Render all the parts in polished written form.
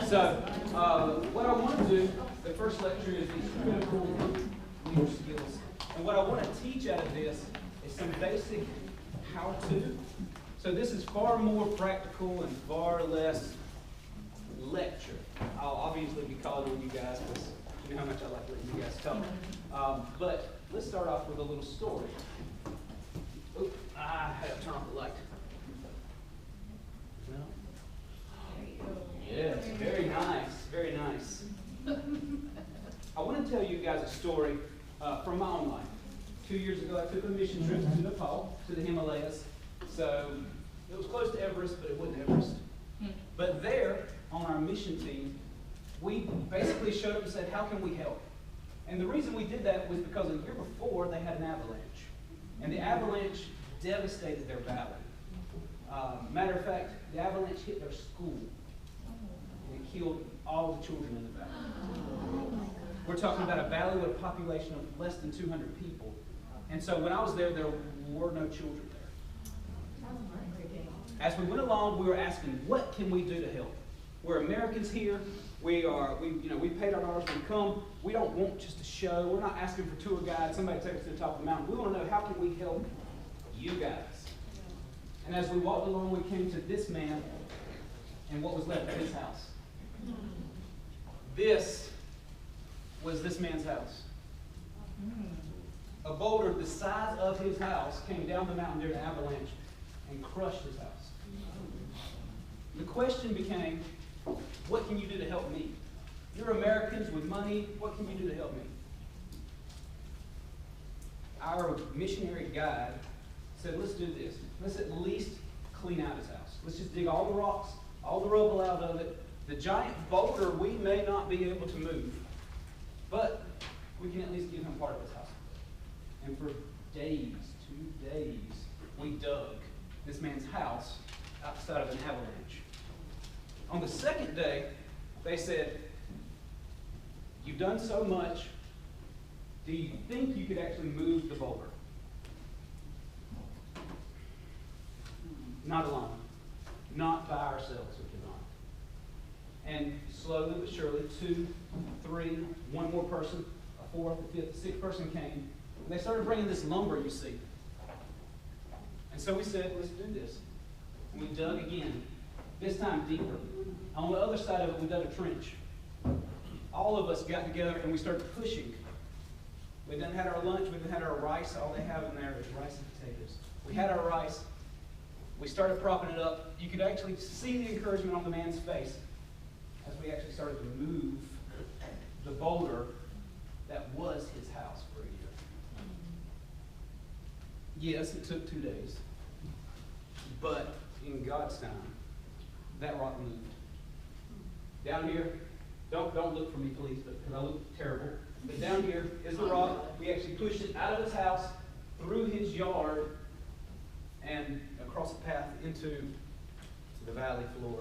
So, what I want to do, the first lecture is these critical leader skills. And what I want to teach out of this is some basic how-to. So this is far more practical and far less lecture. I'll obviously be calling on you guys because you know how much I like letting you guys talk. But let's start off with a little story. Oh, I have to turn off the light. No? Yes, very nice, very nice. I want to tell you guys a story from my own life. 2 years ago, I took a mission trip to Nepal, to the Himalayas. So it was close to Everest, but it wasn't Everest. But there, on our mission team, we basically showed up and said, how can we help? And the reason we did that was because a year before, they had an avalanche. And the avalanche devastated their valley. Matter of fact, the avalanche hit their school. And it killed all the children in the valley. We're talking about a valley with a population of less than 200 people. And so when I was there were no children there. As we went along, we were asking, what can we do to help? We're Americans here. We paid our dollars to come. We don't want just a show. We're not asking for tour guides, somebody to take us to the top of the mountain. We want to know, how can we help you guys? And as we walked along, we came to this man and what was left of his house. This was this man's house. A boulder the size of his house came down the mountain during an avalanche and crushed his house. The question became, what can you do to help me? You're Americans with money. What can you do to help me? Our missionary guide said, let's do this. Let's at least clean out his house. Let's just dig all the rocks, all the rubble out of it. The giant boulder we may not be able to move, but we can at least give him part of his house. And for days, 2 days, we dug this man's house outside of an avalanche. On the second day, they said, you've done so much, do you think you could actually move the boulder? Not alone. Not by ourselves, we cannot. And slowly but surely, 2, 3, one more person, a fourth, a fifth, a sixth person came. And they started bringing this lumber, you see. And so we said, let's do this. And we dug again, this time deeper. On the other side of it, we dug a trench. All of us got together and we started pushing. We then had our lunch, we then had our rice. All they have in there is rice and potatoes. We had our rice. We started propping it up. You could actually see the encouragement on the man's face as we actually started to move the boulder that was his house for a year. Yes, it took 2 days. But in God's time, that rock moved. Down here, don't look for me, please, because I look terrible. But down here is the rock. We actually pushed it out of his house, through his yard, and across a path into the valley floor.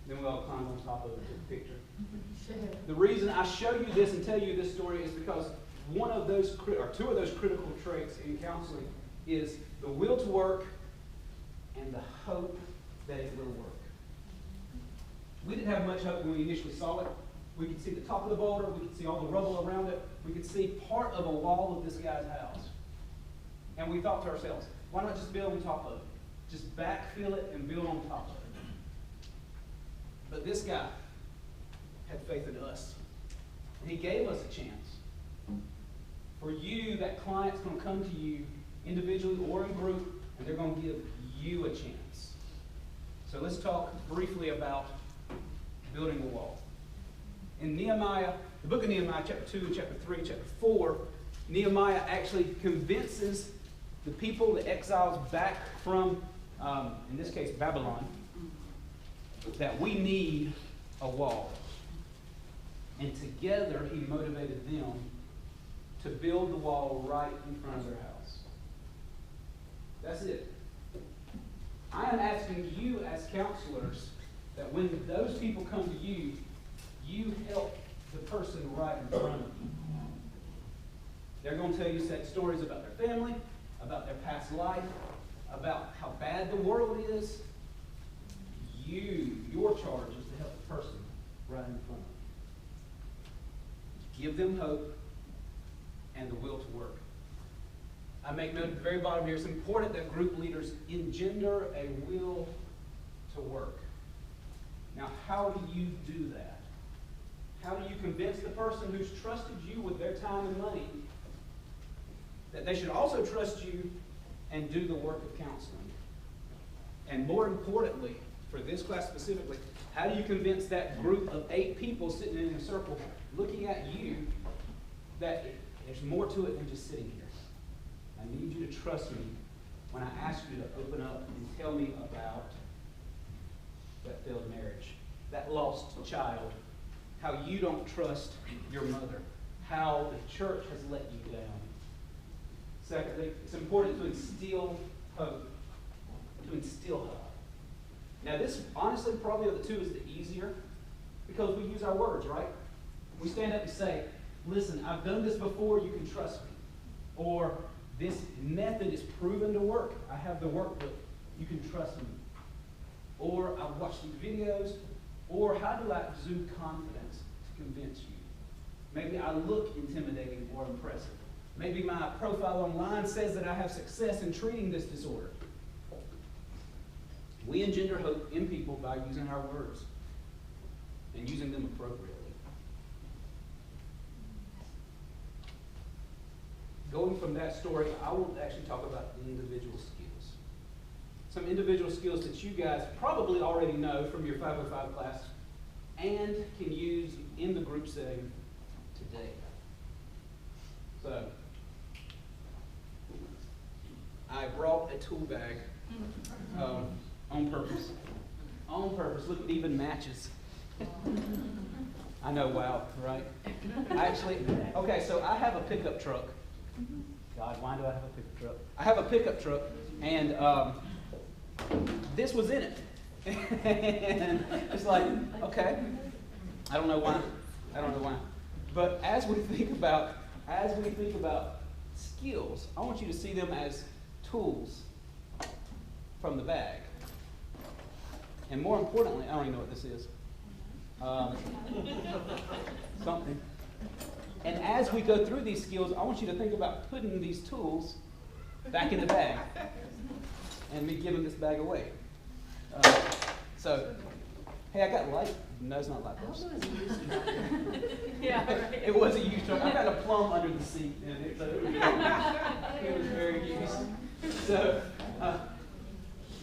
Then we all climbed on top of it, took a picture. The reason I show you this and tell you this story is because one of those, or two of those critical traits in counseling is the will to work and the hope that it will work. We didn't have much hope when we initially saw it. We could see the top of the boulder. We could see all the rubble around it. We could see part of a wall of this guy's house. And we thought to ourselves, why not just build on top of it? Just backfill it and build on top of it. But this guy had faith in us. And he gave us a chance. For you, that client's going to come to you individually or in group, and they're going to give you a chance. So let's talk briefly about building a wall. In Nehemiah, the book of Nehemiah, chapter 2, chapter 3, chapter 4, Nehemiah actually convinces the people, the exiles back from, in this case, Babylon, that we need a wall. And together, he motivated them to build the wall right in front of their house. That's it. I am asking you as counselors that when those people come to you, you help the person right in front of you. They're going to tell you sad stories about their family, about their past life, about how bad the world is. Your charge is to help person right in front of you. Give them hope and the will to work. I make note at the very bottom here, it's important that group leaders engender a will to work. Now, how do you do that? How do you convince the person who's trusted you with their time and money that they should also trust you and do the work of counseling? And more importantly, for this class specifically, how do you convince that group of 8 people sitting in a circle looking at you that there's more to it than just sitting here? I need you to trust me when I ask you to open up and tell me about that failed marriage, that lost child, how you don't trust your mother, how the church has let you down. Secondly, it's important to instill hope. Now this, honestly, probably of the two is the easier because we use our words, right? We stand up and say, listen, I've done this before, you can trust me. Or this method is proven to work. I have the workbook, you can trust me. Or I've watched these videos. Or how do I exude confidence to convince you? Maybe I look intimidating or impressive. Maybe my profile online says that I have success in treating this disorder. We engender hope in people by using our words and using them appropriately. Going from that story, I will actually talk about individual skills. Some individual skills that you guys probably already know from your 505 class and can use in the group setting today. So, I brought a tool bag on purpose. On purpose. Look, it even matches. I know, wow, right? Okay, so I have a pickup truck. God, why do I have a pickup truck? I have a pickup truck, and this was in it. And it's like, okay, I don't know why. But as we think about skills, I want you to see them as tools from the bag. And more importantly, I don't even know what this is. Something. And as we go through these skills, I want you to think about putting these tools back in the bag and me giving this bag away. So, hey, I got light. No, it's not light bulbs. Yeah, right. It was a used truck. I got a plum under the seat, and it was very used. So,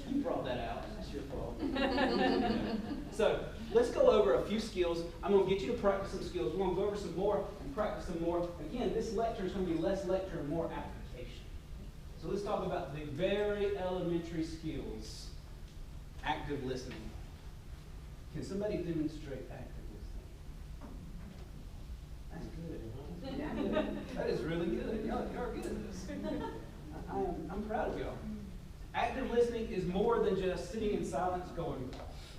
you brought that out. That's your fault. So, let's go over a few skills. I'm going to get you to practice some skills. We're going to go over some more and practice some more. Again, this lecture is going to be less lecture and more application. So let's talk about the very elementary skills. Active listening. Can somebody demonstrate active listening? That's good. That is really good. Y'all are good at this. I'm proud of y'all. Active listening is more than just sitting in silence going,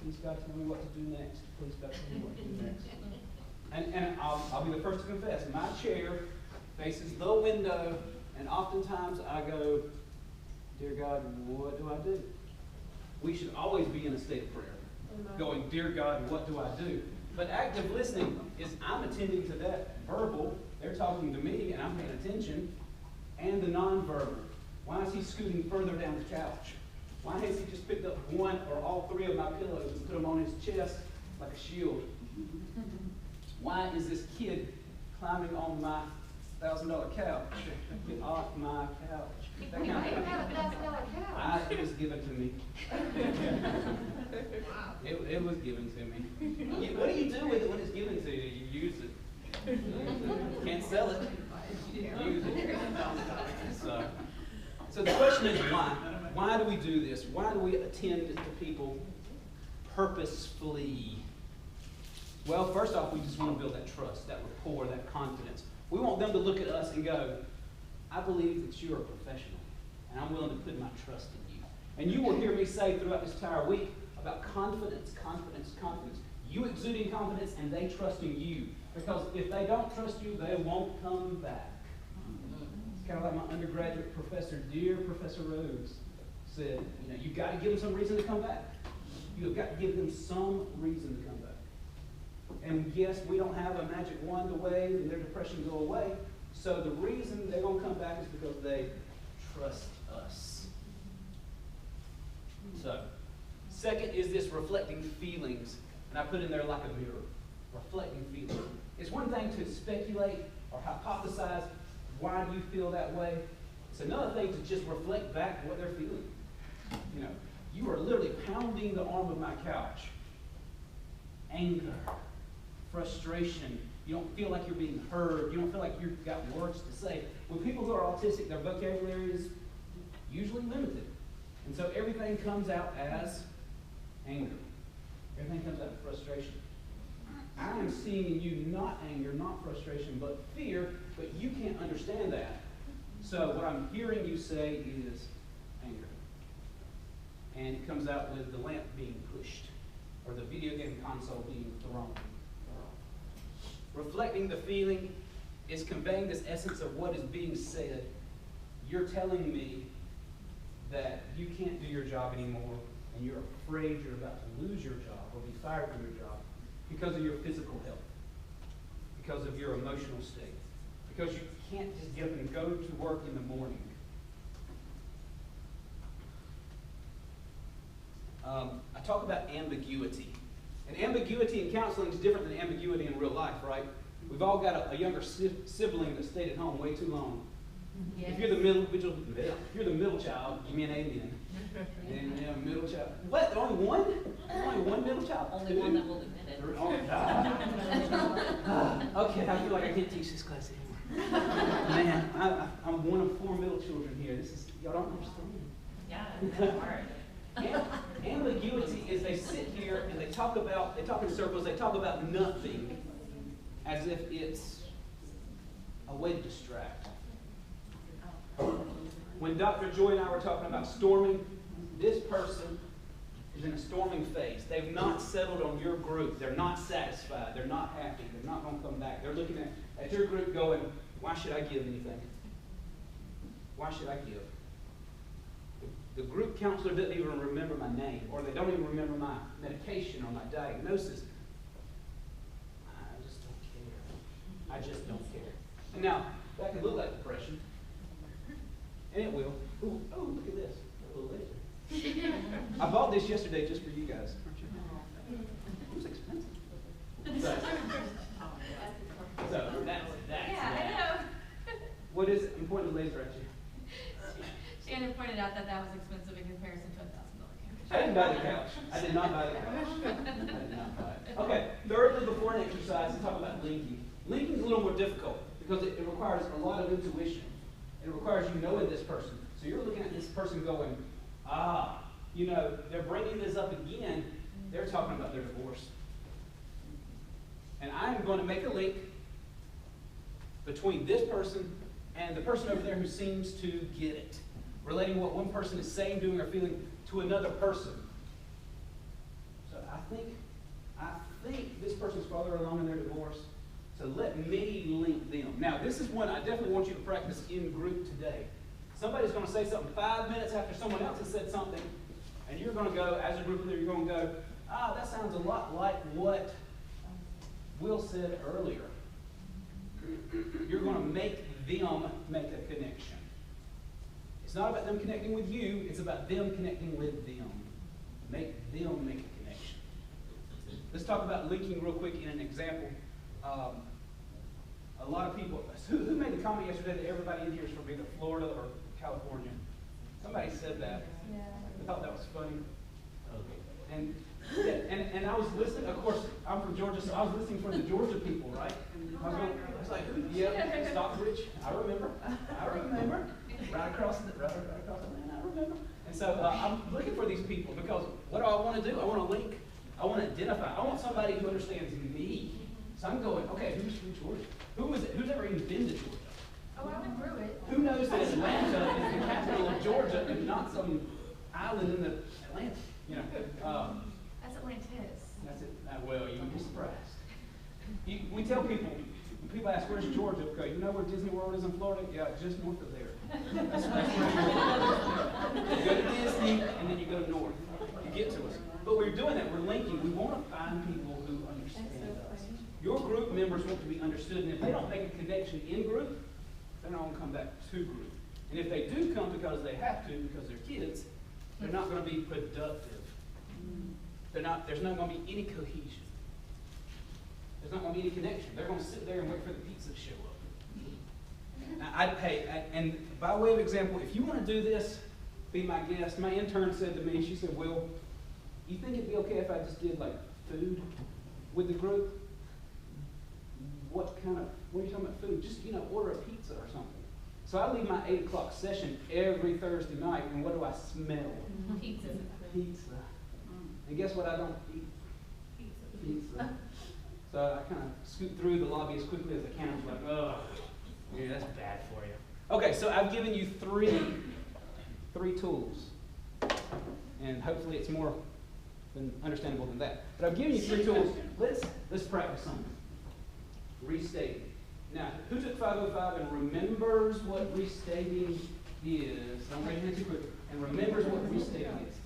please God tell me what to do next. Please God tell me what to do next. And I'll be the first to confess, my chair faces the window, and oftentimes I go, dear God, what do I do? We should always be in a state of prayer, going, dear God, what do I do? But active listening is I'm attending to that verbal, they're talking to me, and I'm paying attention, and the nonverbal. Why is he scooting further down the couch? Why has he just picked up one or all 3 of my pillows and put them on his chest like a shield? Why is this kid climbing on my $1,000 couch? Get off my couch. That kind of thing. It was given to me. It was given to me. What do you do with it when it's given to you? You use it. Can't sell it. Use it. So the question is why? Why do we do this? Why do we attend to people purposefully? Well, first off, we just want to build that trust, that rapport, that confidence. We want them to look at us and go, I believe that you're a professional, and I'm willing to put my trust in you. And you will hear me say throughout this entire week about confidence, confidence, confidence. You exuding confidence and they trusting you. Because if they don't trust you, they won't come back. It's kind of like my undergraduate professor, dear Professor Rhodes, said, you've got to give them some reason to come back. You've got to give them some reason to come back. And yes, we don't have a magic wand to wave and their depression go away. So the reason they're going to come back is because they trust us. So, second is this reflecting feelings. And I put in there like a mirror. Reflecting feelings. It's one thing to speculate or hypothesize why do you feel that way. It's another thing to just reflect back what they're feeling. You know, you are literally pounding the arm of my couch. Anger, frustration. You don't feel like you're being heard. You don't feel like you've got words to say. When people who are autistic, their vocabulary is usually limited. And so everything comes out as anger. Everything comes out as frustration. I am seeing in you not anger, not frustration, but fear, but you can't understand that. So what I'm hearing you say is anger. And it comes out with the lamp being pushed, or the video game console being thrown. Reflecting the feeling is conveying this essence of what is being said. You're telling me that you can't do your job anymore, and you're afraid you're about to lose your job or be fired from your job because of your physical health, because of your emotional state, because you can't just get up and go to work in the morning. I talk about ambiguity. And ambiguity in counseling is different than ambiguity in real life, right? We've all got a younger sibling that stayed at home way too long. Yes. If you're the middle child, give me an amen. And you know, middle child. What? Only one? Only one middle child? Only one that will admit it. Okay, I feel like I can't teach this class anymore. Man, I'm one of 4 middle children here. Y'all don't understand. Yeah, it's hard. Ambiguity is they sit here and they talk in circles, they talk about nothing as if it's a way to distract. When Dr. Joy and I were talking about storming, this person is in a storming phase. They've not settled on your group. They're not satisfied. They're not happy. They're not going to come back. They're looking at your group going, why should I give anything? Why should I give? The group counselor doesn't even remember my name, or they don't even remember my medication or my diagnosis. I just don't care. I just don't care. And now, that can look like depression. And it will. Ooh, look at this. A little later. I bought this yesterday just for you guys. It was expensive. So that's yeah, that. I know. What is it? I'm pointing the laser at you. Shannon pointed out that was expensive in comparison to $1,000 couch. I didn't buy the couch. I did not buy the couch. I did not buy it. Okay, thirdly, before an exercise, we talk about linking. Linking is a little more difficult because it requires a lot of intuition. It requires you knowing this person. So you're looking at this person going, you know, they're bringing this up again. They're talking about their divorce. And I'm going to make a link between this person and the person over there who seems to get it. Relating what one person is saying, doing, or feeling to another person. So I think this person's farther along in their divorce. So let me link them. Now, this is one I definitely want you to practice in group today. Somebody's going to say something 5 minutes after someone else has said something, and you're going to go, as a group leader, you're going to go, that sounds a lot like what Will said earlier. You're going to make them make a connection. It's not about them connecting with you, it's about them connecting with them. Make them make a connection. Let's talk about linking real quick in an example. A lot of people, who made the comment yesterday that everybody in here is from either Florida or California? Somebody said that. Yeah. I thought that was funny. And I was listening, of course, I'm from Georgia, so I was listening for the Georgia people, right? I was like, yeah, Stockbridge, I remember. Right across the land, I remember. And so I'm looking for these people because what do I want to do? I want to link. I want to identify. I want somebody who understands me. So I'm going, okay, who's from Georgia? Who is it? Who's ever even been to Georgia? Oh, I went through it. Who knows that Atlanta is the capital of Georgia and not some island in the Atlantic? You know. That's Atlantis. That's it. Well, you would be surprised. We tell people, when people ask, where's Georgia? Okay, you know where Disney World is in Florida? Yeah, just north of there. That's where you go to Disney, and then you go north. You get to us. But we're doing that. We're linking. We want to find people who understand. Your group members want to be understood, and if they don't make a connection in group, they're not going to come back to group. And if they do come because they have to, because they're kids, they're not going to be productive. There's not going to be any cohesion. There's not going to be any connection. They're going to sit there and wait for the pizza to show up. Now, and by way of example, if you want to do this, be my guest. My intern said to me, she said, "Will, you think it'd be okay if I just did like food with the group?" What are you talking about food? Just, order a pizza or something. So I leave my 8 o'clock session every Thursday night, and what do I smell? Pizza. Pizza. And guess what I don't eat? Pizza. So I kind of scoot through the lobby as quickly as I can. I'm like, oh, yeah, that's bad for you. Okay, so I've given you three tools. And hopefully it's more than understandable than that. But I've given you 3 tools. Let's practice something. Restating. Now, who took 505 and remembers what restating is? Don't raise your hand too quick. And remembers what restating is.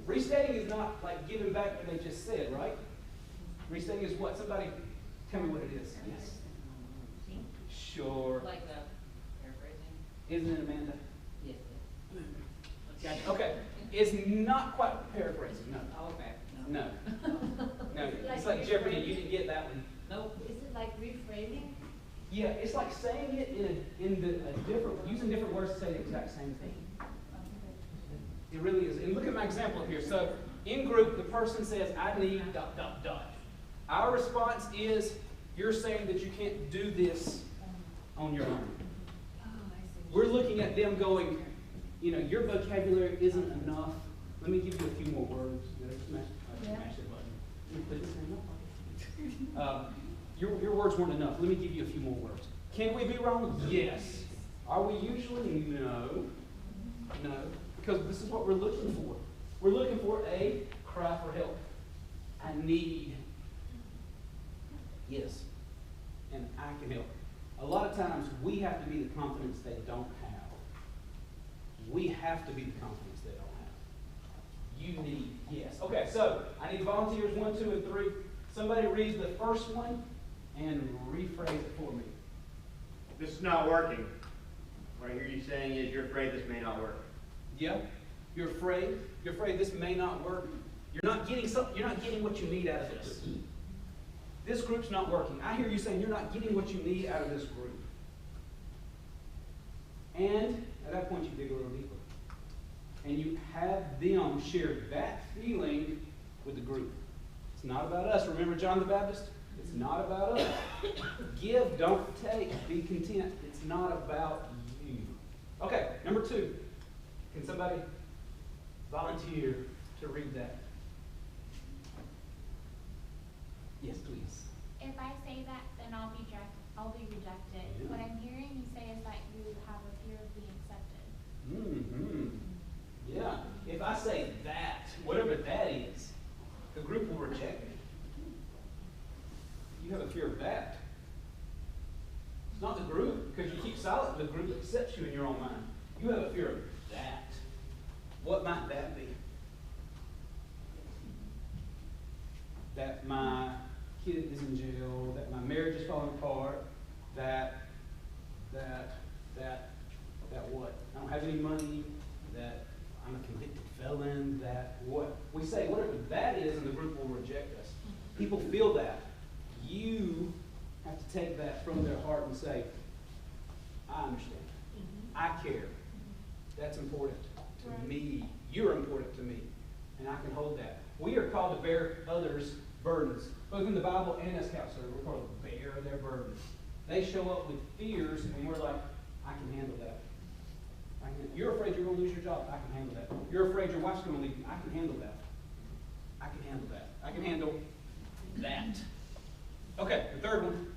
Restating is not like giving back what they just said, right? Restating is what? Somebody tell me what it is. Yes. Sure. Like the paraphrasing? Isn't it, Amanda? Yes. Gotcha. Okay. It's not quite paraphrasing. No. Oh, okay. No. No. It's like Jeopardy. You didn't get that one. Nope. Is it like reframing? Yeah, it's like saying it using different words to say the exact same thing. It really is. And look at my example here. So, in group, the person says, "I need ... Our response is, you're saying that you can't do this on your own. We're looking at them going, your vocabulary isn't enough. Let me give you a few more words. Smash that button. Your words weren't enough. Let me give you a few more words. Can we be wrong? Yes. Are we usually? No. No. Because this is what we're looking for. We're looking for a cry for help. I need. Yes. And I can help. A lot of times we have to be the confidence they don't have. We have to be the confidence they don't have. You need, yes. Okay, so I need volunteers 1, 2, and 3. Somebody reads the first one and rephrase it for me. This is not working. What I hear you saying is you're afraid this may not work. Yeah? You're afraid? You're afraid this may not work? You're not getting what you need out of this. This group's not working. I hear you saying you're not getting what you need out of this group. And at that point you dig a little deeper. And you have them share that feeling with the group. It's not about us. Remember John the Baptist? It's not about us. Give, don't take. Be content. It's not about you. Okay, number 2. Can somebody volunteer to read that? Yes, please. If I say that, then I'll be rejected. Yeah. What I'm hearing you say is that you have a fear of being accepted. Mm-hmm. Yeah. If I say that, whatever that is, the group will reject me. You have a fear of that. It's not the group, because you keep silent, the group accepts you in your own mind. You have a fear of that. What might that be? That my kid is in jail, that my marriage is falling apart, that what? I don't have any money, that I'm a convicted felon, that what? We say whatever that is, and the group will reject us. People feel that. You have to take that from their heart and say, I understand. I care. That's important to me. You're important to me. And I can hold that. We are called to bear others' burdens. Both in the Bible and as counselors, we're called to bear their burdens. They show up with fears, and we're like, I can handle that. You're afraid you're going to lose your job. I can handle that. You're afraid your wife's going to leave you. I can handle that. I can handle that. I can handle that. Okay, the third one.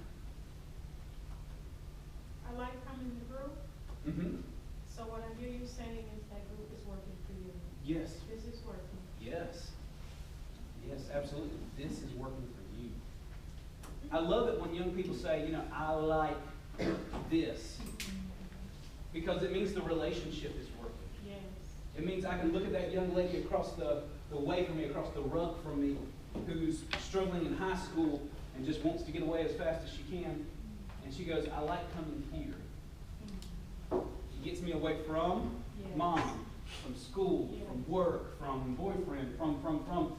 I like coming to group. Mm-hmm. So what I hear you saying is that group is working for you. Yes. This is working. Yes. Yes, absolutely. This is working for you. I love it when young people say, I like this. Because it means the relationship is working. Yes. It means I can look at that young lady across the way from me, across the rug from me, who's struggling in high school and just wants to get away as fast as she can. And she goes, I like coming here. It gets me away from Yes. mom, from school, Yes. from work, from boyfriend, from.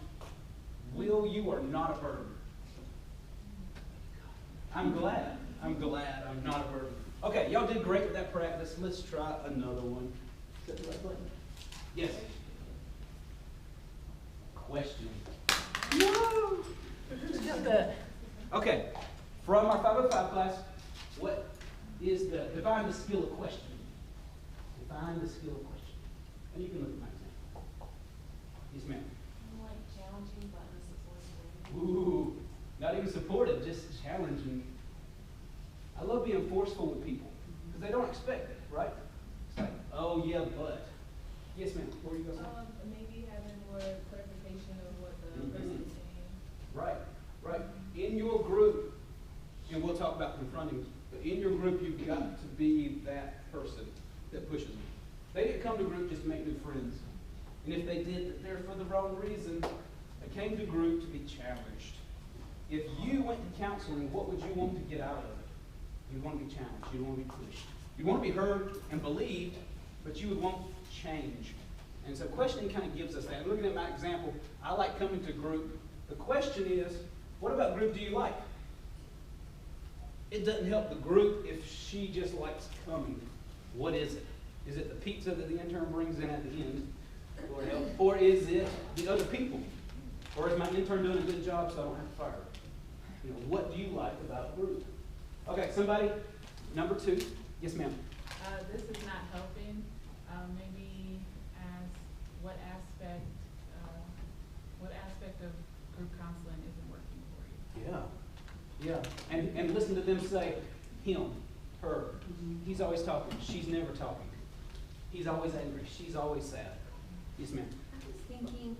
Will, you are not a burden. I'm glad I'm not a burden. Okay, y'all did great with that practice. Let's try another one. Is that the right button? Yes. Question. No! Okay, from our 505 class, what is define the skill of question. Define the skill of question. And you can look at my example. Yes, ma'am. Like challenging but unsupportive. Ooh, not even supportive, just challenging. I love being forceful with people because they don't expect it, right? It's like, oh yeah, but. Yes, ma'am. What were you going to say? Maybe having more clarification of what the Mhm. person is saying. Right, right. In your group, and we'll talk about confronting, but in your group, you've got to be that person that pushes them. They didn't come to group just to make new friends. And if they did, they're for the wrong reason. They came to group to be challenged. If you went to counseling, what would you want to get out of it? You'd want to be challenged. You'd want to be pushed. You'd want to be heard and believed, but you would want change. And so questioning kind of gives us that. Looking at my example, I like coming to group. The question is, what about group do you like? It doesn't help the group if she just likes coming. What is it? Is it the pizza that the intern brings in at the end? Lord help. Or is it the other people? Or is my intern doing a good job so I don't have to fire her? You know, what do you like about the group? Okay, somebody, number 2. Yes, ma'am. This is not helping. Maybe ask what aspect of group counseling isn't working for you. Yeah. And listen to them say, him, her. He's always talking. She's never talking. He's always angry. She's always sad. Yes, ma'am. I was thinking,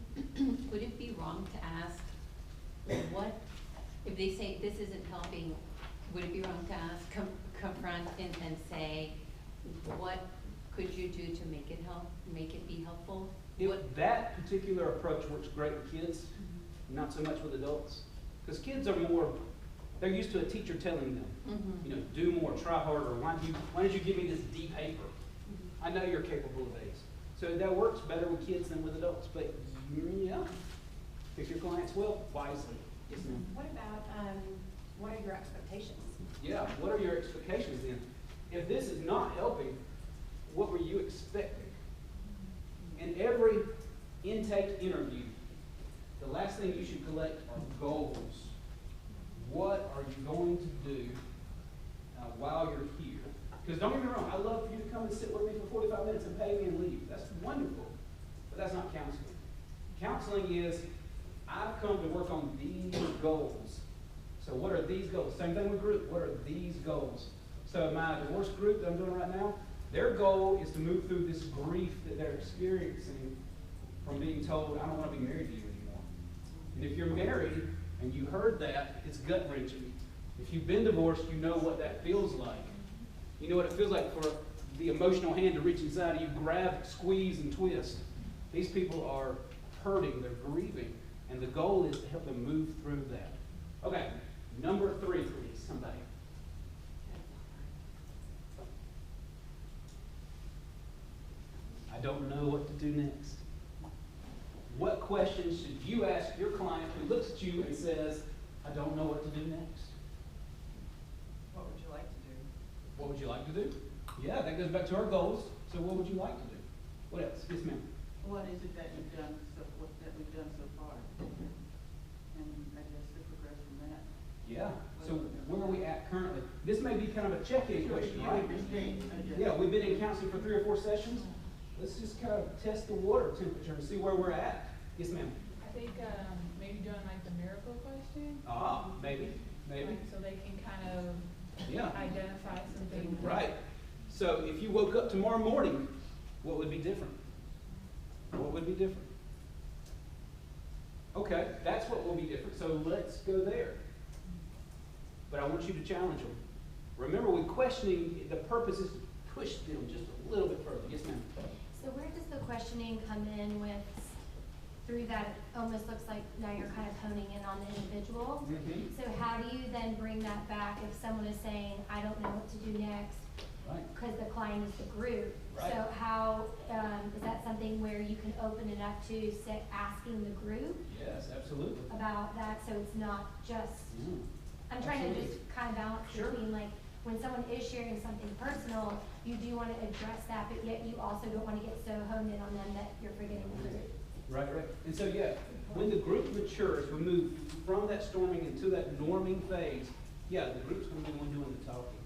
would it be wrong to ask what, if they say this isn't helping, would it be wrong to ask, confront and say, what could you do to make it be helpful? That particular approach works great with kids, not so much with adults. Because kids are more, they're used to a teacher telling them, you know, do more, try harder. Why did you give me this D paper? I know you're capable of A's. So that works better with kids than with adults. But yeah, pick your clients well, wisely. Yes, ma'am. What about, what are your expectations? Yeah, what are your expectations then? If this is not helping, what were you expecting? In every intake interview, the last thing you should collect are goals. What are you going to do while you're here? Because don't get me wrong, I love for you to come and sit with me for 45 minutes and pay me and leave. That's wonderful. But that's not counseling. Counseling is, I've come to work on these goals. So what are these goals? Same thing with group. What are these goals? So my divorce group that I'm doing right now, their goal is to move through this grief that they're experiencing from being told, I don't want to be married to you anymore. And if you're married and you heard that, it's gut-wrenching. If you've been divorced, you know what that feels like. You know what it feels like for the emotional hand to reach inside of you, grab, squeeze, and twist. These people are hurting, they're grieving, and the goal is to help them move through that. Okay, number 3, please, somebody. I don't know what to do next. What questions should you ask your client who looks at you and says, I don't know what to do next? What would you like to do? What would you like to do? Yeah, that goes back to our goals. So what would you like to do? What else? Yes, ma'am. What is it that you've done that we've done so far? And I guess to progress from that. Yeah. So where are we at currently? This may be kind of a check-in question, right? Yeah. Yeah, we've been in counseling for 3 or 4 sessions. Let's just kind of test the water temperature and see where we're at. Yes, ma'am. I think maybe doing like the miracle question. Maybe. Like, so they can kind of Yeah. identify some things. Right. So if you woke up tomorrow morning, what would be different? What would be different? Okay, that's what will be different. So let's go there. But I want you to challenge them. Remember, with questioning, the purpose is to push them just a little bit further. Yes, ma'am. So where does the questioning come in with, through that, it almost looks like now you're kind of honing in on the individual. Mhm. So how do you then bring that back if someone is saying, I don't know what to do next? Right. Because the client is the group. Right. So how, is that something where you can open it up to say, asking the group Yes, absolutely. about that, so it's not just, Mm. I'm trying to Absolutely. just kind of balance Sure. between like, when someone is sharing something personal, you do want to address that, but yet you also don't want to get so honed in on them that you're forgetting the group. Right, right. And so, yeah, when the group matures, we move from that storming into that norming phase, yeah, the group's going to be the one doing the talking.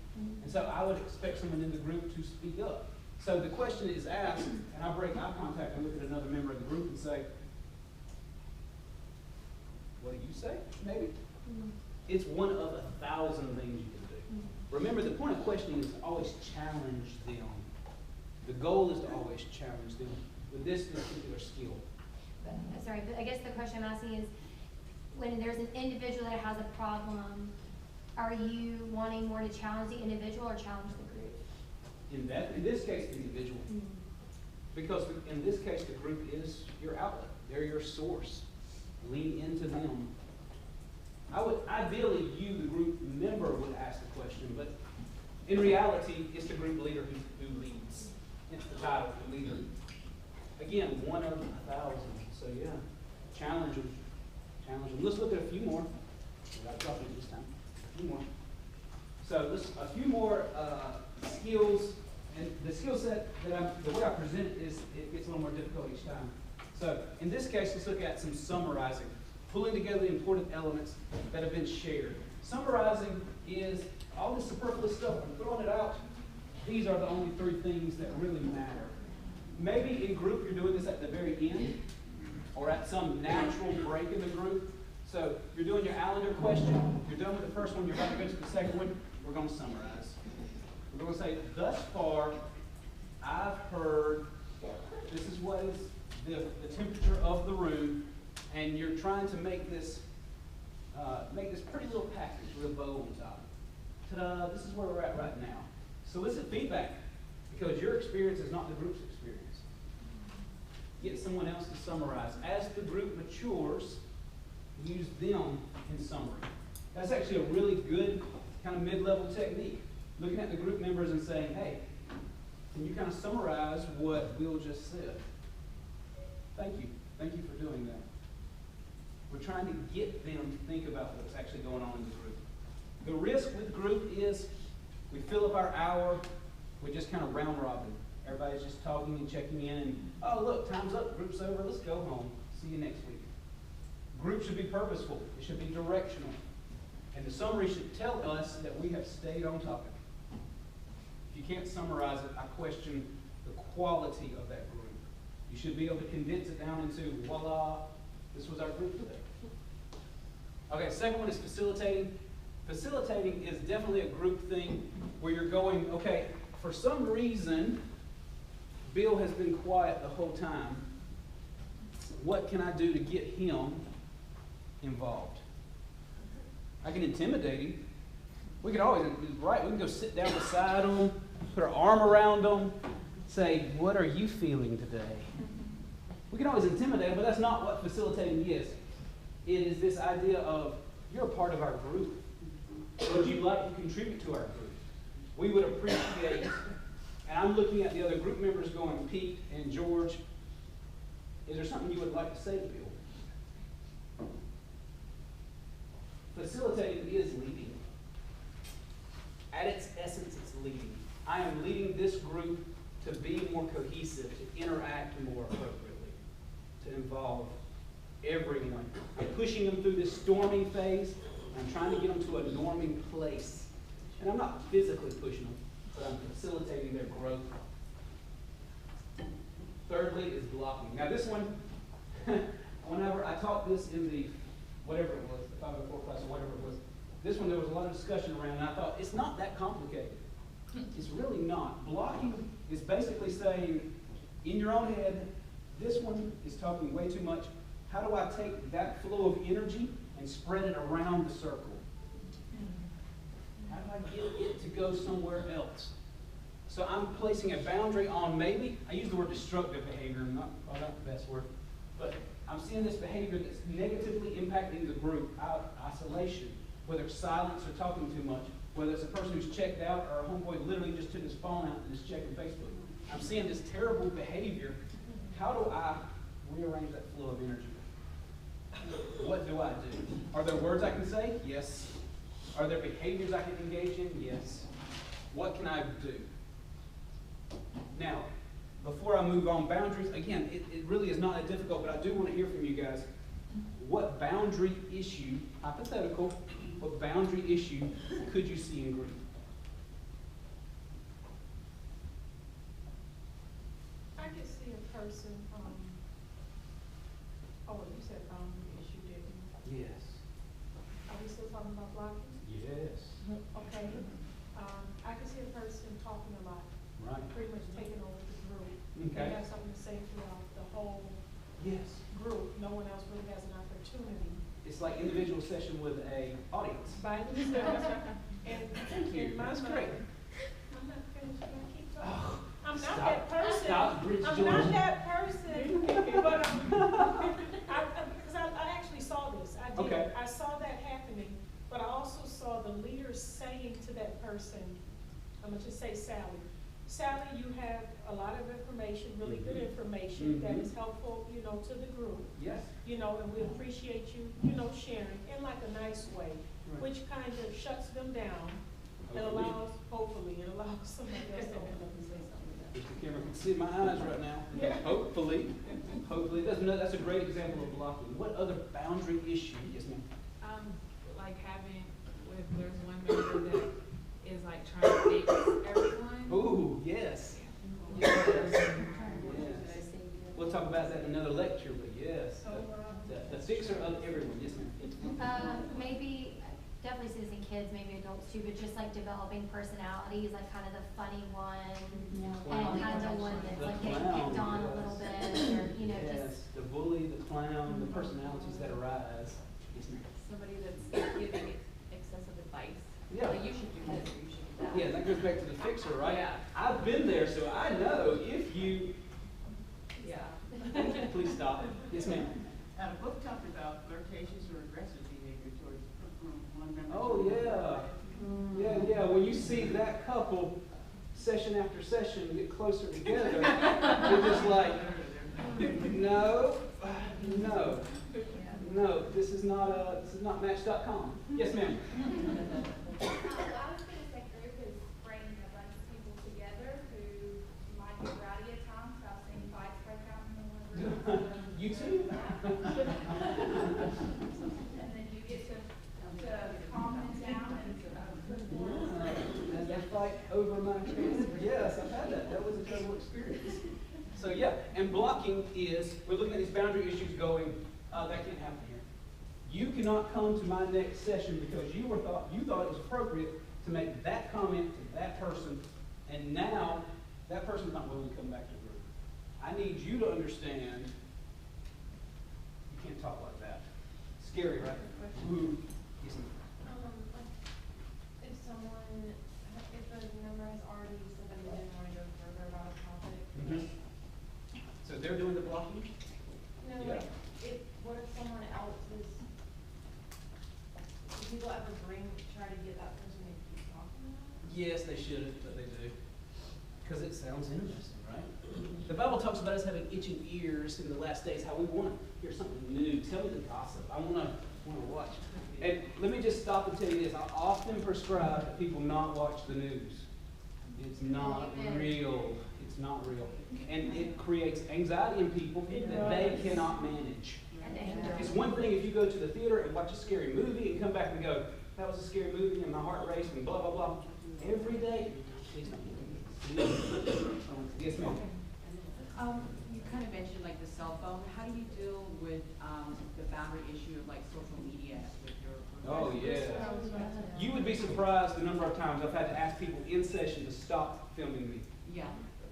And so I would expect someone in the group to speak up. So the question is asked, and I break eye contact and look at another member of the group and say, what do you say? Maybe. It's one of 1,000 things you can do. Remember, the point of questioning is to always challenge them. The goal is to always challenge them with this particular skill. Sorry, but I guess the question I'm asking is, when there's an individual that has a problem, are you wanting more to challenge the individual or challenge the group? In this case, individual. Because in this case, the group is your outlet. They're your source. Lean into them. Ideally, you, the group member, would ask the question, but in reality, it's the group leader who leads. It's the title, the leader. Again, one of 1,000. So yeah, challenge them. Challenge them. Let's look at a few more. Without dropping it this time. A few more. So a few more skills, and the skill set the way I present it is, it gets a little more difficult each time. So in this case, let's look at some summarizing, pulling together the important elements that have been shared. Summarizing is all this superfluous stuff. I'm throwing it out. These are the only 3 things that really matter. Maybe in group you're doing this at the very end, or at some natural break in the group. So you're doing your Allender question. You're done with the first one. You're about to go to the second one. We're going to summarize. We're going to say, thus far, I've heard, this is what is the temperature of the room, and you're trying to make this pretty little package with a bow on top. Ta-da, this is where we're at right now. Solicit feedback, because your experience is not the group's experience. Get someone else to summarize. As the group matures, use them in summary. That's actually a really good kind of mid-level technique. Looking at the group members and saying, hey, can you kind of summarize what Will just said? Thank you. Thank you for doing that. We're trying to get them to think about what's actually going on in the group. The risk with group is we fill up our hour, we just kind of round robin. Everybody's just talking and checking in and, oh, look, time's up, group's over, let's go home. See you next week. Group should be purposeful. It should be directional. And the summary should tell us that we have stayed on topic. If you can't summarize it, I question the quality of that group. You should be able to condense it down into, voila, this was our group today. Okay, second one is facilitating. Facilitating is definitely a group thing where you're going, okay, for some reason, Bill has been quiet the whole time. What can I do to get him involved? I can intimidate him. We can always, right, we can go sit down beside him, put our arm around them, say, what are you feeling today? We can always intimidate them, but that's not what facilitating is. It is this idea of, you're a part of our group. Would you like to contribute to our group? We would appreciate, and I'm looking at the other group members going, Pete and George, is there something you would like to say to Bill? Facilitating is leading. At its essence, it's leading. I am leading this group to be more cohesive, to interact more appropriately, to involve everyone. I'm pushing them through this storming phase. I'm trying to get them to a norming place. And I'm not physically pushing them, but I'm facilitating their growth. Thirdly is blocking. Now this one, whenever I taught this in the, whatever it was, the 504 class or whatever it was, this one there was a lot of discussion around, and I thought, it's not that complicated. It's really not. Blocking is basically saying, in your own head, this one is talking way too much. How do I take that flow of energy and spread it around the circle? How do I get it to go somewhere else? So I'm placing a boundary on maybe, I use the word destructive behavior, probably not the best word, but I'm seeing this behavior that's negatively impacting the group, isolation, whether it's silence or talking too much, whether it's a person who's checked out or a homeboy literally just took his phone out and is checking Facebook. I'm seeing this terrible behavior. How do I rearrange that flow of energy? What do I do? Are there words I can say? Yes. Are there behaviors I can engage in? Yes. What can I do? Now, before I move on, boundaries, again, it really is not that difficult, but I do want to hear from you guys. What boundary issue, hypothetical, what boundary issue could you see in group? I could see a person, you said boundary issue, didn't you? Yes. Are we still talking about blocking? Yes. Okay. I could see a person talking a lot, Right. pretty much taking over the group. Okay. They have something to say throughout the whole Yes. group. No one else really has an opportunity. It's like individual session with a audience. By themselves. And Thank you. in my That's mind, great. I'm not finished, can I keep talking? Oh, I'm not stop. that person. Stop, Bridget I'm George. not that person, but because I actually saw this. I did. Okay. I saw that happening, but I also saw the leader saying to that person, I'm gonna just say Sally. Sally, you have a lot of information, really good information that is helpful, to the group. Yes. And we appreciate you, sharing in like a nice way, Right. which kind of shuts them down and hopefully it allows somebody else to open up and say something. If the camera can see my eyes right now. Yeah. Hopefully. That's a great example of blocking. What other boundary issue? Yes, ma'am. Like there's one member that is like trying to fix everyone. Ooh, yes. Yes. We'll talk about that in another lecture, but yes. The fixer of everyone. Yes, ma'am. Maybe, definitely see this in kids, maybe adults too, but just like developing personalities, like kind of the funny one, and kind of the one that's The like getting clown, picked on a yes. little bit, or, Yes, just. the bully, the clown, the personalities that arise. Yes, ma'am. Somebody that's giving excessive advice. Yeah. Like, you should do this, or you should do that. Yeah, that goes back to the fixer, right? Yeah. I've been there, so I know if you. Yeah. Please stop. Yes, ma'am. Now, the book talked about flirtatious or aggressive behavior towards one member. Oh, yeah. Yeah. When you see that couple, session after session, get closer together, you're just like, no, this is not Match.com. Yes, ma'am. I was going to say group is bringing a bunch of people together who might get rowdy at times. I've seen fights break out in the one room. You too? And then you get to calm them down and That fight over my kids. Yes, I've had that. That was a terrible experience. So yeah, and blocking is, we're looking at these boundary issues going, that can't happen here. You cannot come to my next session because you thought it was appropriate to make that comment to that person, and now that person's not willing to come back to the group. I need you to understand you can't talk like that. Scary, right? Ooh. Yes, ma'am. If a member has already said that they didn't want to go further about a topic. So they're doing the blocking? No, Yeah. What if someone else is, do people ever try to get that person to keep talking about it? Yes, they shouldn't, but they do. Because it sounds interesting, right? The Bible talks about us having itching ears in the last days, how we want to hear something new. Tell me the gossip. I want to watch. And let me just stop and tell you this. I often prescribe that people not watch the news. It's not real. It's not real. And it creates anxiety in people that they cannot manage. It's one thing if you go to the theater and watch a scary movie and come back and go, that was a scary movie and my heart raced and blah, blah, blah. Every day. Yes, ma'am. You kind of mentioned like the cell phone. How do you deal with the boundary issue of like social media with your group? Oh, yeah. You would be surprised the number of times I've had to ask people in session to stop filming me. Yeah,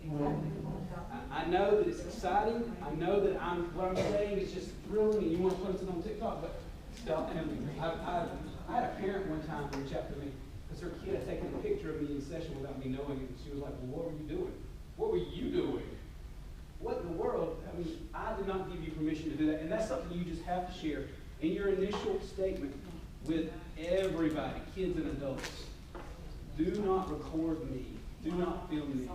exactly. I know that it's exciting. I know that what I'm saying is just thrilling and you want to post it on TikTok, but stop filming me. I had a parent one time reach out to me because her kid had taken a picture of me in session without me knowing it, and she was like, well, what were you doing? What were you doing? What in the world? I mean, I did not give you permission to do that, and that's something you just have to share in your initial statement with everybody, kids and adults. Do not record me. Do not film me.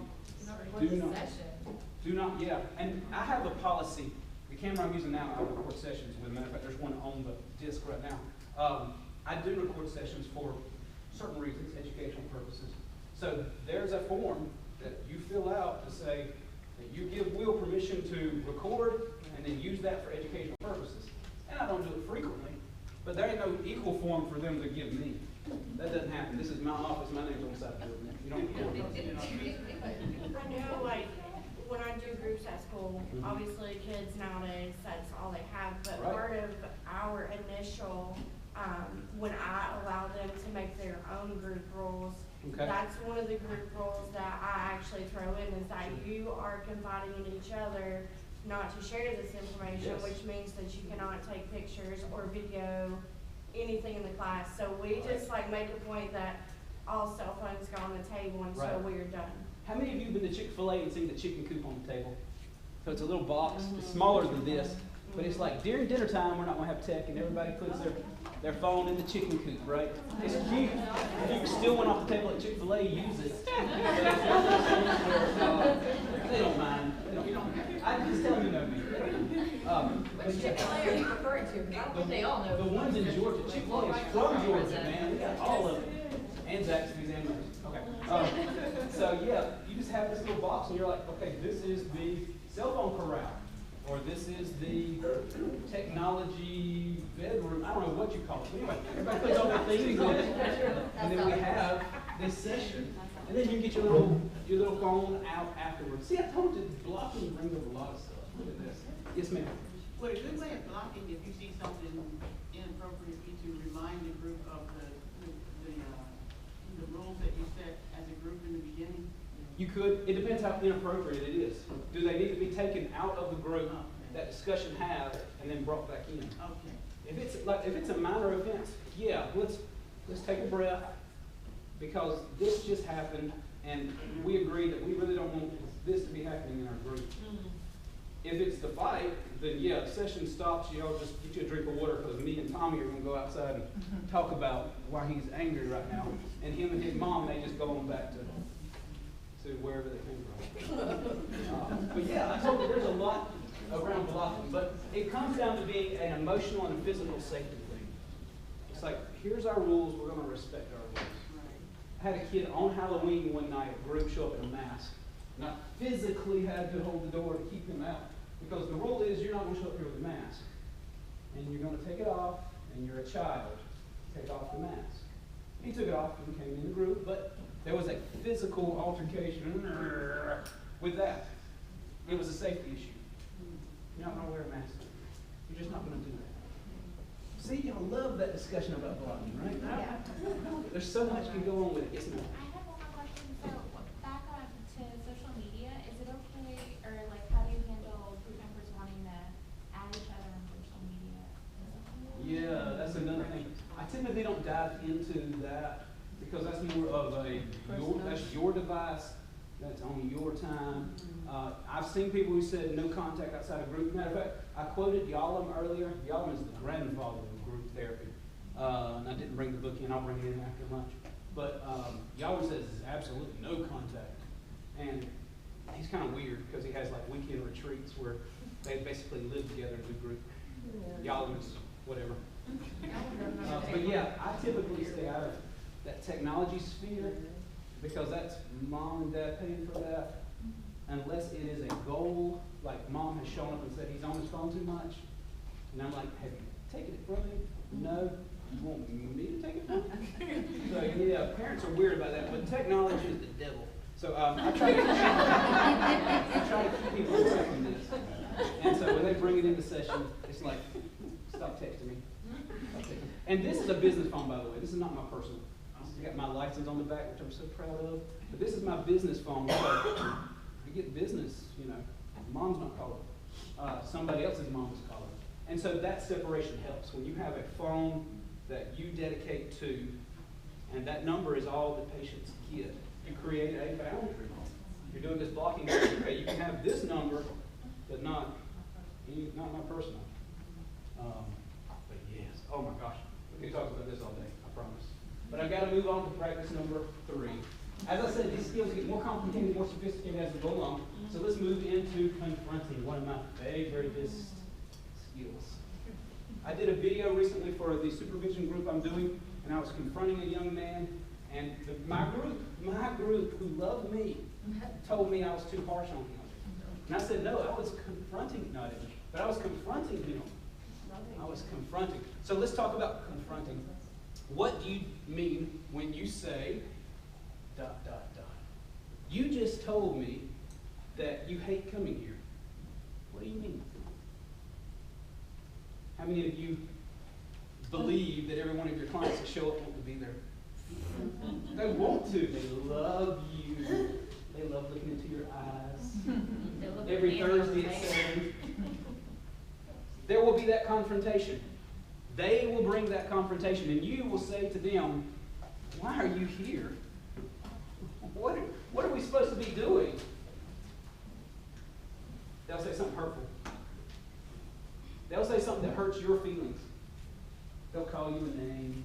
Do not, yeah. And I have a policy. The camera I'm using now, I record sessions with. Matter of fact, there's one on the disc right now. I do record sessions for certain reasons, educational purposes. So there's a form that you fill out to say that you give Will permission to record and then use that for educational purposes. And I don't do it frequently, but there ain't no equal form for them to give me. That doesn't happen. This is my office. My name's on the side of the building. You don't record those. I know, like, when I do groups at school, obviously kids nowadays, that's all they have, but Right. part of our initial, when I allow them to make their own group rules, Okay. that's one of the group rules that I actually throw in, is that you are confiding in each other not to share this information, Yes. which means that you cannot take pictures or video anything in the class. So we just like make a point that all cell phones go on the table until Right. we're done. How many of you have been to Chick-fil-A and seen the chicken coop on the table? So it's a little box, it's smaller than this, but it's like during dinner time, we're not gonna have tech, and everybody puts their phone in the chicken coop, right? It's cute. If you steal one off the table at Chick-fil-A, use it. They don't mind. They don't. I just tell them you know me. Which Chick-fil-A are you referring to? Because I don't think they all know. The ones in Georgia, Chick-fil-A is from Georgia, man. We got all of it. And Zaxby's and Moe's. Okay. So yeah, you just have this little box and you're like, okay, this is the cell phone corral. Or this is the technology bedroom. I don't know what you call it. But anyway, everybody puts all their things in it. And then we have this session. And then you get your little phone out afterwards. See, I told you blocking brings up a lot of stuff. Look at this. Yes, ma'am. Well, a good way of blocking, if you see something inappropriate, is to remind the group of the rules that you set as a group in the beginning. You could. It depends how inappropriate it is. Do they need to be taken out of the group that discussion had and then brought back in? Okay. If it's a minor offense, yeah, let's take a breath, because this just happened and we agree that we really don't want this to be happening in our group. If it's the fight, then yeah, the session stops. Y'all just get you a drink of water, because me and Tommy are going to go outside and talk about why he's angry right now. And him and his mom may just go on back to wherever they came from. But yeah, I told you there's a lot around blocking, but it comes down to being an emotional and physical safety thing. It's like, here's our rules, we're going to respect our rules. I had a kid on Halloween one night, a group show up in a mask, and I physically had to hold the door to keep him out, because the rule is you're not going to show up here with a mask, and you're going to take it off, and you're a child. Take off the mask. He took it off and came in the group, but there was a physical altercation with that. It was a safety issue. You're not going to wear a mask. You're just not going to do that. See, y'all love that discussion about blocking, right? Yeah. There's so much can go on with it. Yes, ma'am. I have one more question. So back on to social media, is it okay, or like how do you handle group members wanting to add each other on social media? Yeah, that's another thing. I typically don't dive into that, because that's more of that's your device, that's on your time. I've seen people who said no contact outside of group. Matter of fact, I quoted Yalom earlier. Yalom is the grandfather of group therapy. And I didn't bring the book in, I'll bring it in after lunch. But Yalom says absolutely no contact. And he's kind of weird, because he has like weekend retreats where they basically live together as a group. Yalom is whatever. But yeah, I typically stay out of that technology sphere, because that's mom and dad paying for that, unless it is a goal, like mom has shown up and said he's on his phone too much, and I'm like, have you taken it from him? No. You want me to take it from him? So yeah, parents are weird about that, but technology is the devil. So I try to keep people away from this. And so when they bring it into session, it's like, stop texting me. And this is a business phone, by the way. This is not my personal. I got my license on the back, which I'm so proud of. But this is my business phone. So I get business, you know. Mom's not calling. Somebody else's mom is calling. And so that separation helps. When you have a phone that you dedicate to And that number is all that patients get. You create a boundary. You're doing this blocking, okay, you can have this number, but not personal. But yes, oh my gosh, we can talk about this all day, I promise. But I've got to move on to practice number 3. As I said, these skills get more complicated, more sophisticated as we go along. So let's move into confronting, one of my favoriteest skills. I did a video recently for the supervision group I'm doing, and I was confronting a young man, and my group who loved me told me I was too harsh on him. And I said, no, I was confronting, no I didn't, but I was confronting him. I was confronting. So let's talk about confronting. What do you mean when you say, ... You just told me that you hate coming here. What do you mean? How many of you believe that every one of your clients that show up want to be there? They want to. They love you. They love looking into your eyes. Every Thursday at 7. There will be that confrontation. They will bring that confrontation, and you will say to them, why are you here? What are we supposed to be doing? They'll say something hurtful. They'll say something that hurts your feelings. They'll call you a name.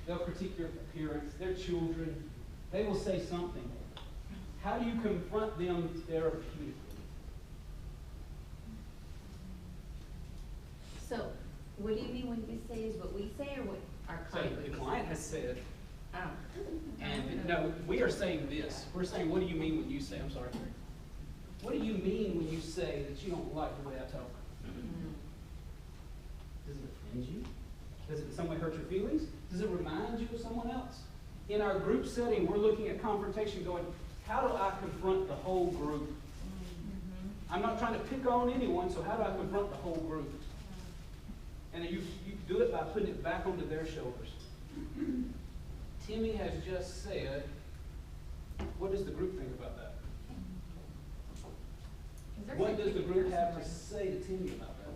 They'll critique your appearance, their children. They will say something. How do you confront them therapeutically? So, what do you mean when you say is what we say or what our So client? the client has said, Oh. and no, we are saying this. We're saying, what do you mean when you say, I'm sorry. What do you mean when you say that you don't like the way I talk? Does it offend you? Does it in some way hurt your feelings? Does it remind you of someone else? In our group setting, we're looking at confrontation going, how do I confront the whole group? I'm not trying to pick on anyone, so how do I confront the whole group? And you do it by putting it back onto their shoulders. Timmy has just said, what does the group think about that? What does the group have to say to Timmy about that?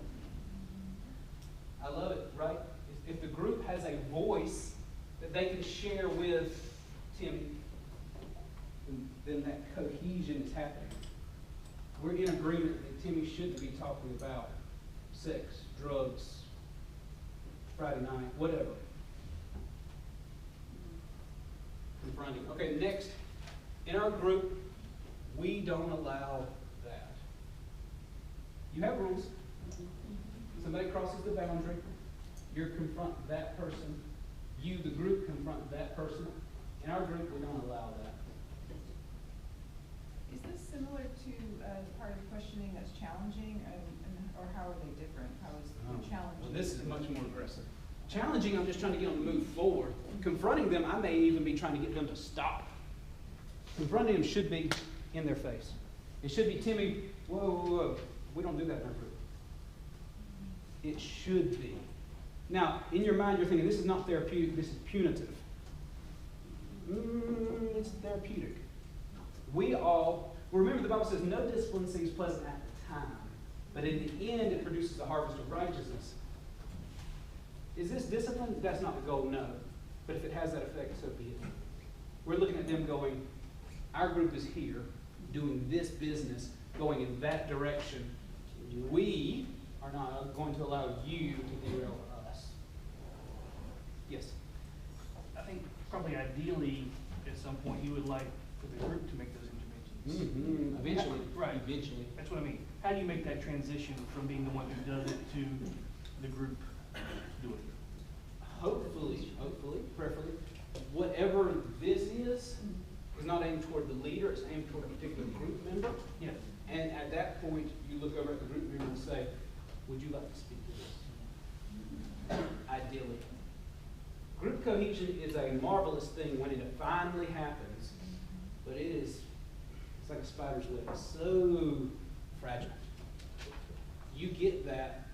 I love it, right? If the group has a voice that they can share with Timmy, then that cohesion is happening. We're in agreement that Timmy shouldn't be talking about sex, drugs, Friday night, whatever. Confronting. Okay, next. In our group, we don't allow that. You have rules. Somebody crosses the boundary, you confront that person. You, the group, confront that person. In our group, we don't allow that. Is this similar to part of the questioning that's challenging, or how are they different? How is challenging? Well, this is much more aggressive. Challenging, I'm just trying to get them to move forward. Confronting them, I may even be trying to get them to stop. Confronting them should be in their face. It should be, Timmy, whoa, whoa, whoa. We don't do that in our group. It should be. Now, in your mind, you're thinking, this is not therapeutic, this is punitive. It's therapeutic. Remember the Bible says, no discipline seems pleasant at the time, but in the end it produces a harvest of righteousness. Is this discipline? That's not the goal, no. But if it has that effect, so be it. We're looking at them going, our group is here, doing this business, going in that direction. We are not going to allow you to derail us. Yes? I think probably ideally, at some point, you would like for the group to make those interventions. Eventually. Right. Eventually. That's what I mean. How do you make that transition from being the one who does it to the group doing it? Hopefully, prayerfully, whatever this is not aimed toward the leader, it's aimed toward a particular group member. Yeah. And at that point, you look over at the group member and say, would you like to speak to this? Ideally. Group cohesion is a marvelous thing when it finally happens, but it's like a spider's web. It's so fragile. You get that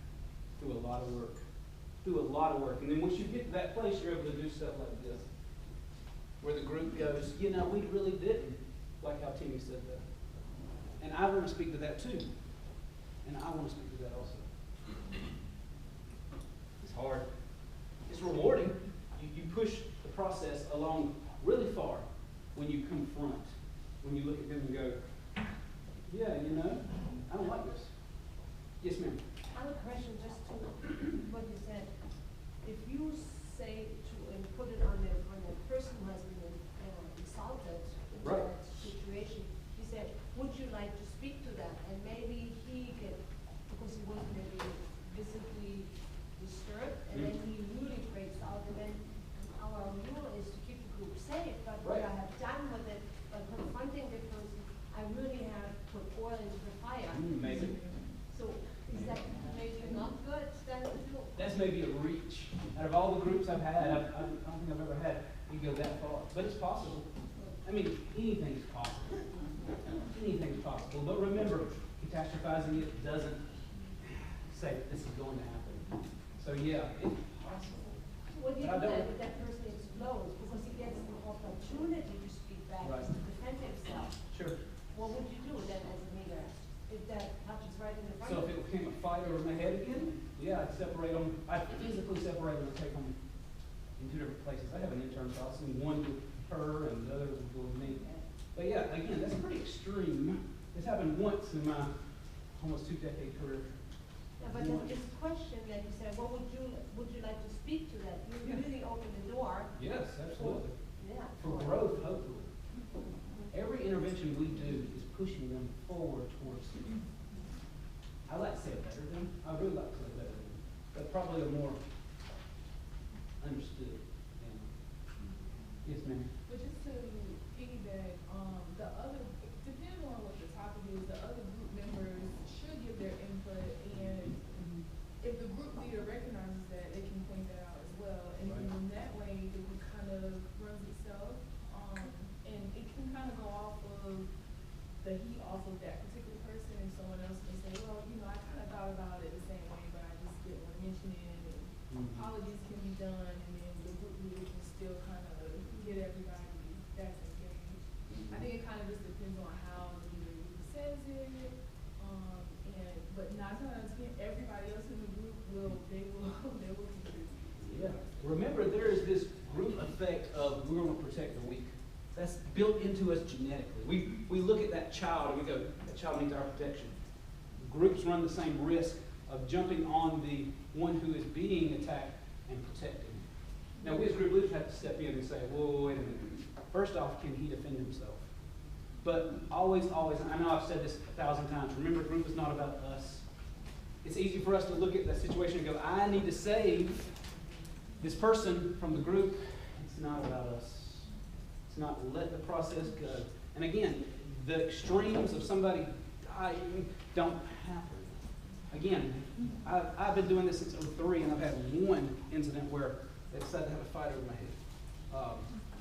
through a lot of work. And then once you get to that place, you're able to do stuff like this, where the group goes, we really didn't like how Timmy said that. And I want to speak to that too. And I want to speak to that also. It's hard. It's rewarding. You push the process a along really far when you confront, when you look at them and go, yeah, you know, I don't like this. Yes, ma'am. I have a question just to what you said. If you say to, and put it on the person who has been assaulted in Right. that situation, you said, would you like to speak to that? And maybe he get, because he was maybe visibly disturbed, and then he really breaks out, and then our rule is to keep the group safe, but what Right. I have done with it, by confronting the person, I really have put oil into the fire. Maybe. So is that maybe not good then to do? That's maybe a reach. Out of all the groups I've had, I don't think I've ever had you go that far. But it's possible. I mean, anything's possible. Anything's possible. But remember, catastrophizing it doesn't say that this is going to happen. So yeah, it's possible. What do you But I do don't- then if that person explodes because he gets an opportunity to speak back, Right. to defend himself? Sure. What would you do then as a leader if that happens right in the front So of if you? it became a fight over my head again, yeah, I'd separate them. I'd physically separate them and take them in two different places. I have an intern, so I'll send one with her and the other would go with me. But yeah, again, that's pretty extreme. This happened once in my almost 2-decade career. Yeah, but then this question that you said, what would you like to speak to that? You Yeah. really open the door. Yes, absolutely. Yeah. For growth, hopefully. Every intervention we do is pushing them forward towards, I like to say it better than, I really like to say it better than, but probably a more understood. Yes, ma'am. But just to piggyback, the other, depending on what the topic is, the other group members should give their input, and if the group leader recognizes that, they can point that out as well, and then in that way, the group kind of runs itself, and it can kind of go off of the heat off of that particular person, and someone else can say, well, you know, I kind of thought about it the same way, but I just didn't want to mention it, and apologies can be done, and then the group leader can still kind of get everybody that's engaged. I think it kind of just depends on how the leader says it, but 9 times out of 10, everybody else in the group they will contribute. Yeah. Remember, there is this group effect of we're going to protect the weak. That's built into us genetically. We look at that child and we go, that child needs our protection. Groups run the same risk of jumping on the one who is being attacked and protecting. Now, we as group leaders have to step in and say, whoa, wait a minute. First off, can he defend himself? But always, always, and I know I've said this 1,000 times, remember, group is not about us. It's easy for us to look at the situation and go, I need to save this person from the group. It's not about us. It's not let the process go. And again, the extremes of somebody dying don't happen. Again, I've been doing this since '03, and I've had one incident where they decided to have a fight over my head.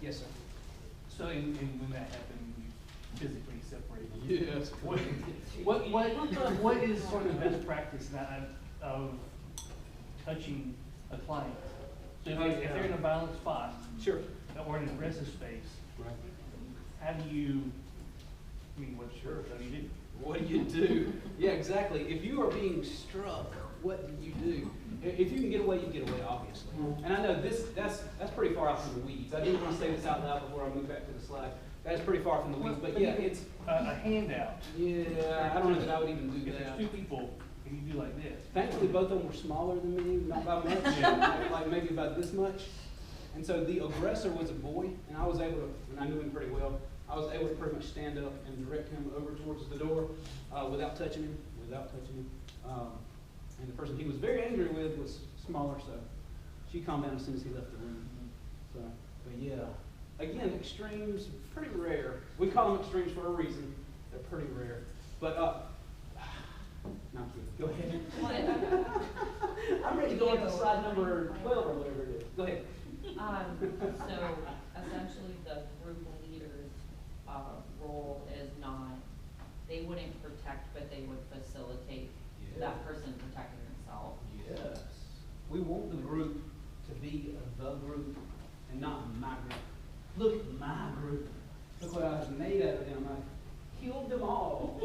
Yes, sir. So, and when that happened, you physically separated them? Yes. What is sort of the best practice of touching a client? So if they're in a violent spot, sure, or in an aggressive space, right, how do you? I mean, what do you do? What do you do? Yeah, exactly. If you are being struck, what do you do? If you can get away, you get away, obviously. And I know that's pretty far out from the weeds. I didn't want to say this out loud before I move back to the slide. That's pretty far from the weeds, but yeah, it's a handout. Yeah, I don't know that I would even do If that. there's 2 people, and you do like this. Thankfully, both of them were smaller than me, not by much, like maybe about this much. And so the aggressor was a boy, and I was able to, and I knew him pretty well, I was able to pretty much stand up and direct him over towards the door without touching him, and the person he was very angry with was smaller, so she calmed down as soon as he left the room. So, but yeah, again, extremes, pretty rare. We call them extremes for a reason. They're pretty rare. But, not kidding. Go ahead. I'm ready to go on to slide number 12 or whatever it is. Go ahead. So essentially the group leader's role is not, they wouldn't protect, but they would facilitate that person protecting themselves. Yes. We want the group to be the group and not my group. Look at my group. Look what I have made out of them. I killed them all.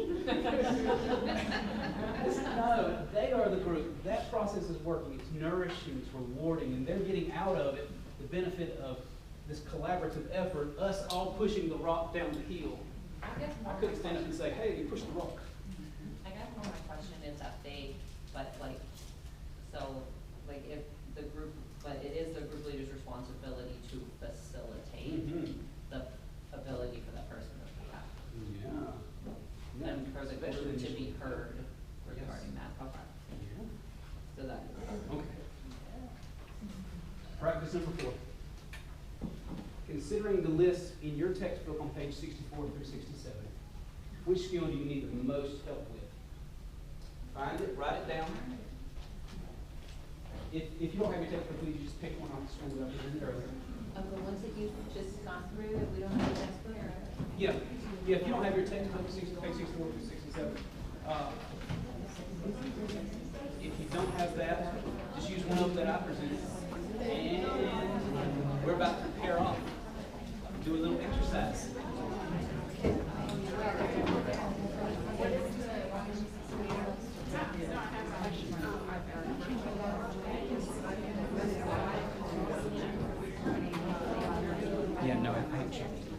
No, they are the group. That process is working. It's nourishing, it's rewarding, and they're getting out of it the benefit of this collaborative effort, us all pushing the rock down the hill. I guess I more my couldn't stand up and question, say, hey, you pushed the rock. I guess more my question is that they, but like, so, like if the group, but it is the group leader's responsibility to facilitate the ability for that person to speak up. Yeah. And for the Especially group to be initially. heard regarding that, okay. Yeah. So that, Okay. Practice number 4. Considering the list in your textbook on page 64 through 67, which skill do you need the most help with? Find it, write it down. If you don't have your textbook, please just pick one off the school that I presented earlier. Of the ones that you just gone through, if we don't have a textbook? Yeah, if you don't have your textbook, page 64 through 67, if you don't have that, just use one of them that I presented. And we're about to pair off. Do a little exercise. Yeah, no, I checked.